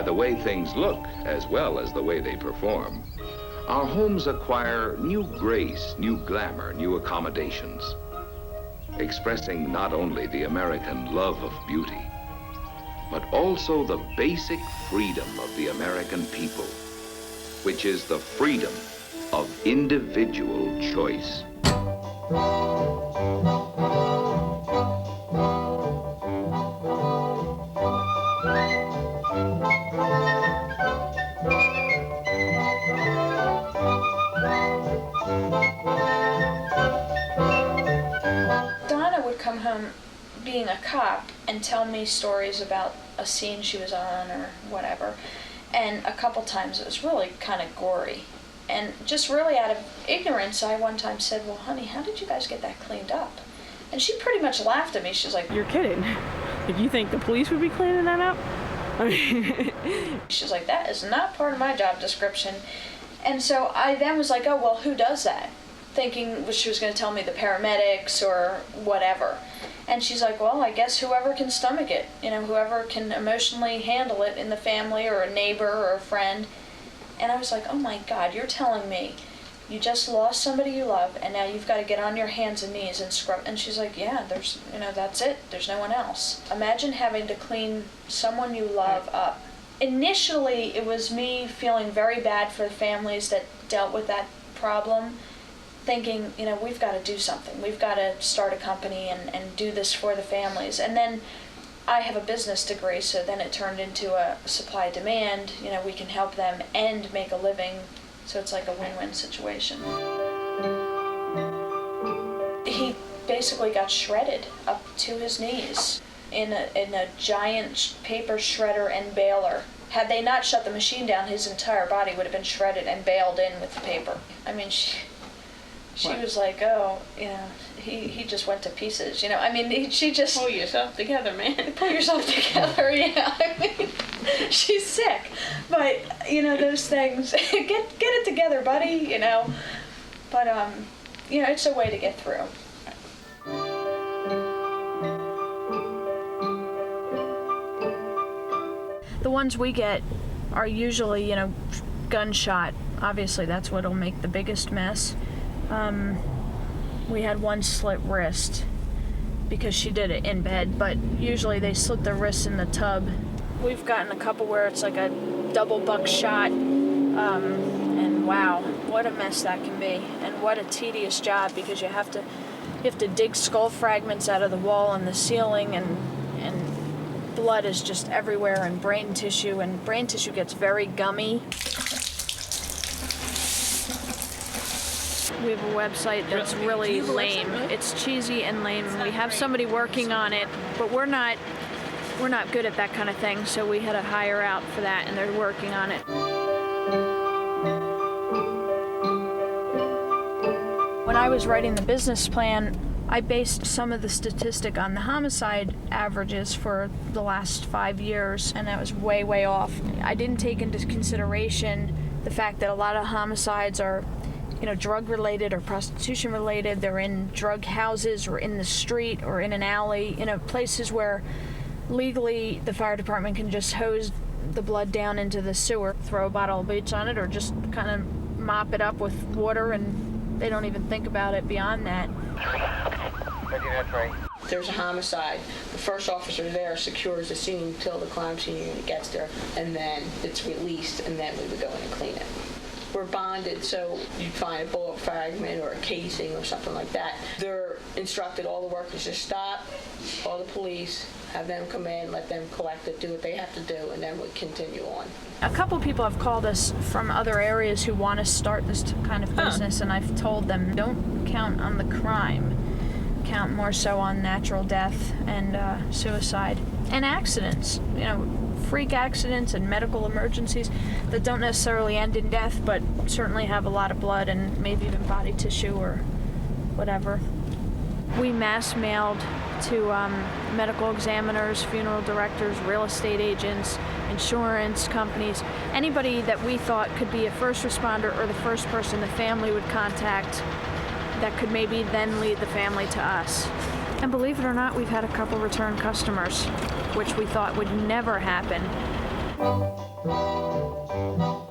the way things look as well as the way they perform, our homes acquire new grace, new glamour, new accommodations, expressing not only the American love of beauty, but also the basic freedom of the American people, which is the freedom of individual choice. Donna would come home being a cop and tell me stories about a scene she was on or whatever, and a couple times it was really kind of gory. And just really out of ignorance, I one time said, well, honey, how did you guys get that cleaned up? And she pretty much laughed at me. She's like, you're kidding. Like, you think the police would be cleaning that up? I mean, she's like, that is not part of my job description. And so I then was like, oh, well, who does that? Thinking she was going to tell me the paramedics or whatever. And she's like, well, I guess whoever can stomach it, whoever can emotionally handle it in the family or a neighbor or a friend. And I was like, oh my God, you're telling me you just lost somebody you love and now you've got to get on your hands and knees and scrub. And she's like, yeah, that's it. There's no one else. Imagine having to clean someone you love up. Initially, it was me feeling very bad for the families that dealt with that problem, thinking, we've got to do something. We've got to start a company and do this for the families. And then I have a business degree, so then it turned into a supply-demand. We can help them and make a living, so it's like a win-win situation. He basically got shredded up to his knees in a giant paper shredder and baler. Had they not shut the machine down, his entire body would have been shredded and baled in with the paper. I mean, she was like, oh, he just went to pieces, she just... Pull yourself together, man. Pull yourself together, yeah. I mean, she's sick. But, those things, get it together, buddy, But, it's a way to get through. The ones we get are usually, gunshot. Obviously, that's what'll make the biggest mess. We had one slit wrist because she did it in bed, but usually they slit the wrists in the tub. We've gotten a couple where it's like a double buckshot, and wow, what a mess that can be, and what a tedious job because you have to dig skull fragments out of the wall and the ceiling, and blood is just everywhere, and brain tissue gets very gummy. We have a website that's really lame. It's cheesy and lame. We have somebody working on it, but we're not good at that kind of thing, so we had to hire out for that, and they're working on it. When I was writing the business plan, I based some of the statistic on the homicide averages for the last 5 years, and that was way, way off. I didn't take into consideration the fact that a lot of homicides are drug-related or prostitution-related. They're in drug houses or in the street or in an alley, places where legally the fire department can just hose the blood down into the sewer, throw a bottle of bleach on it, or just kind of mop it up with water, and they don't even think about it beyond that. There's a homicide. The first officer there secures the scene until the crime scene unit gets there, and then it's released, and then we would go in and clean it. We're bonded, so you'd find a bullet fragment or a casing or something like that. They're instructed, all the workers, just stop, call the police, have them come in, let them collect it, do what they have to do, and then we continue on. A couple people have called us from other areas who want to start this kind of business, and I've told them, don't count on the crime. Count more so on natural death and suicide and accidents. Freak accidents and medical emergencies that don't necessarily end in death, but certainly have a lot of blood and maybe even body tissue or whatever. We mass mailed to medical examiners, funeral directors, real estate agents, insurance companies, anybody that we thought could be a first responder or the first person the family would contact that could maybe then lead the family to us. And believe it or not, we've had a couple return customers, which we thought would never happen. Thank you.